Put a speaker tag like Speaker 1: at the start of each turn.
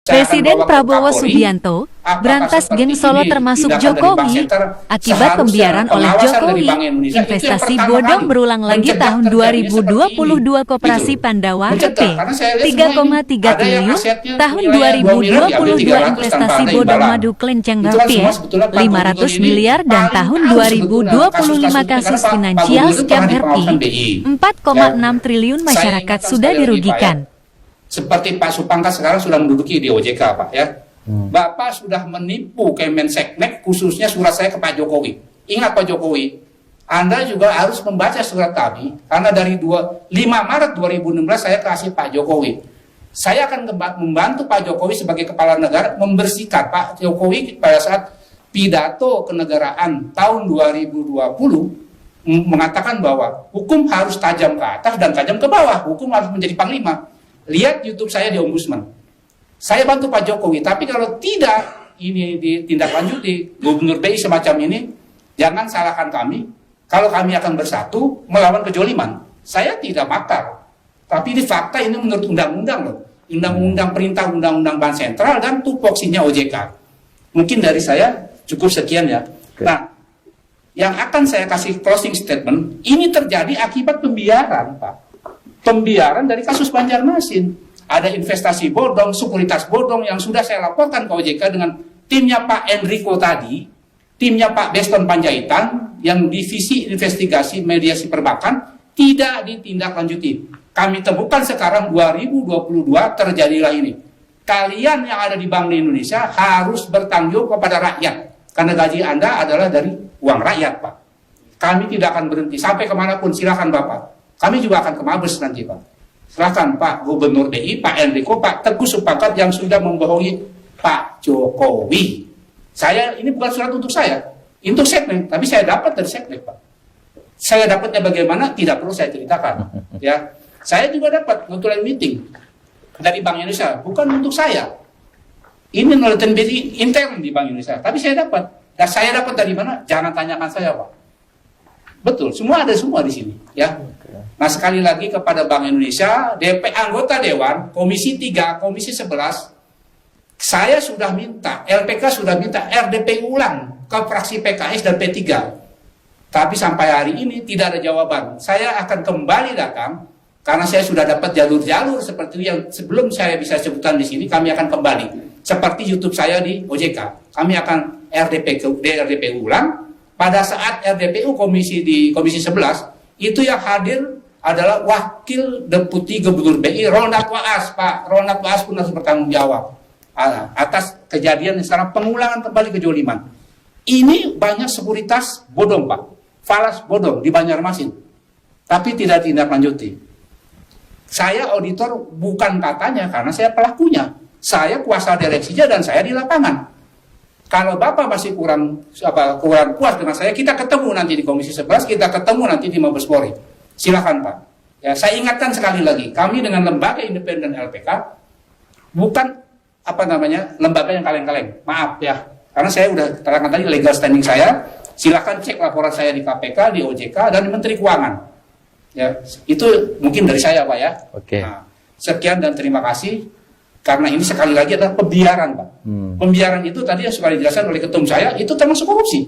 Speaker 1: Presiden Prabowo Subianto berantas geng Solo termasuk Jokowi akibat pembiaran oleh Jokowi. Investasi bodong berulang lagi tahun 2022. Koperasi Pandawa Rp 3,3 triliun. Tahun 2022 investasi bodong madu Klenceng Rp 500 miliar dan tahun 2025 kasus finansial scam Rp 4,6 triliun masyarakat sudah dirugikan.
Speaker 2: Seperti Pak Supangkat sekarang sudah menduduki di OJK, Pak, ya. Bapak sudah menipu Kemenseknek, khususnya surat saya ke Pak Jokowi. Ingat Pak Jokowi, Anda juga harus membaca surat kami, karena dari 5 Maret 2016 saya kasih Pak Jokowi. Saya akan membantu Pak Jokowi sebagai kepala negara membersihkan Pak Jokowi pada saat pidato kenegaraan tahun 2020 mengatakan bahwa hukum harus tajam ke atas dan tajam ke bawah, hukum harus menjadi panglima. Lihat YouTube saya di Ombudsman. Saya bantu Pak Jokowi, tapi kalau tidak ini ditindaklanjuti, Gubernur BI semacam ini, jangan salahkan kami. Kalau kami akan bersatu melawan kejoliman, saya tidak makar. Tapi ini fakta, ini menurut undang-undang loh. Undang-undang perintah undang-undang Bank Sentral dan tupoksinya OJK. Mungkin dari saya cukup sekian ya. Nah, yang akan saya kasih closing statement, ini terjadi akibat pembiaran, Pak. Pembiaran dari kasus Banjarmasin. Ada investasi bodong, sekuritas bodong yang sudah saya laporkan ke OJK dengan timnya Pak Enrico tadi, timnya Pak Beston Panjaitan, yang divisi investigasi mediasi perbankan, tidak ditindaklanjuti. Kami temukan sekarang 2022 terjadilah ini. Kalian yang ada di Bank Indonesia harus bertanggung kepada rakyat. Karena gaji Anda adalah dari uang rakyat, Pak. Kami tidak akan berhenti. Sampai kemanapun, silakan Bapak. Kami juga akan ke Mabes nanti, Pak. Silahkan Pak Gubernur DI, Pak Enrico, Pak Teguh Supangkat yang sudah membohongi Pak Jokowi. Saya, ini bukan surat untuk saya, untuk Seknek, tapi saya dapat dari Seknek, Pak. Saya dapatnya bagaimana, tidak perlu saya ceritakan. Ya, saya juga dapat notulen meeting dari Bank Indonesia, bukan untuk saya. Ini notulen meeting intern di Bank Indonesia, tapi saya dapat. Dan saya dapat dari mana? Jangan tanyakan saya, Pak. Betul, semua ada semua di sini, ya. Nah, sekali lagi kepada Bank Indonesia, anggota Dewan, Komisi 3, Komisi 11, saya sudah minta, LPK sudah minta RDP ulang ke fraksi PKS dan P3. Tapi sampai hari ini tidak ada jawaban. Saya akan kembali datang, karena saya sudah dapat jalur-jalur seperti yang sebelum saya bisa sebutkan di sini, kami akan kembali. Seperti YouTube saya di OJK. Kami akan RDP ulang. Pada saat RDPU di Komisi 11, itu yang hadir adalah Wakil Deputi Gubernur BI Ronald Waas, Pak. Ronald Waas pun harus bertanggung jawab atas kejadian sekarang pengulangan kembali kejoliman. Ini banyak sekuritas bodong, Pak. Falas bodong di Banjarmasin. Tapi tidak tindak-lanjuti. Saya auditor bukan katanya karena saya pelakunya. Saya kuasa direksinya dan saya di lapangan. Kalau Bapak masih kurang puas dengan saya, kita ketemu nanti di Komisi 11, kita ketemu nanti di Mabes Polri. Silakan Pak. Ya, saya ingatkan sekali lagi, kami dengan lembaga independen LPK bukan lembaga yang kaleng-kaleng. Maaf ya, karena saya udah terangkan tadi legal standing saya. Silakan cek laporan saya di KPK, di OJK dan di Menteri Keuangan. Ya, itu mungkin dari saya, Pak ya.
Speaker 3: Oke.
Speaker 2: Nah, sekian dan terima kasih. Karena ini sekali lagi adalah pembiaran, Pak. Pembiaran itu tadi yang sudah dijelaskan oleh ketum saya, itu termasuk korupsi.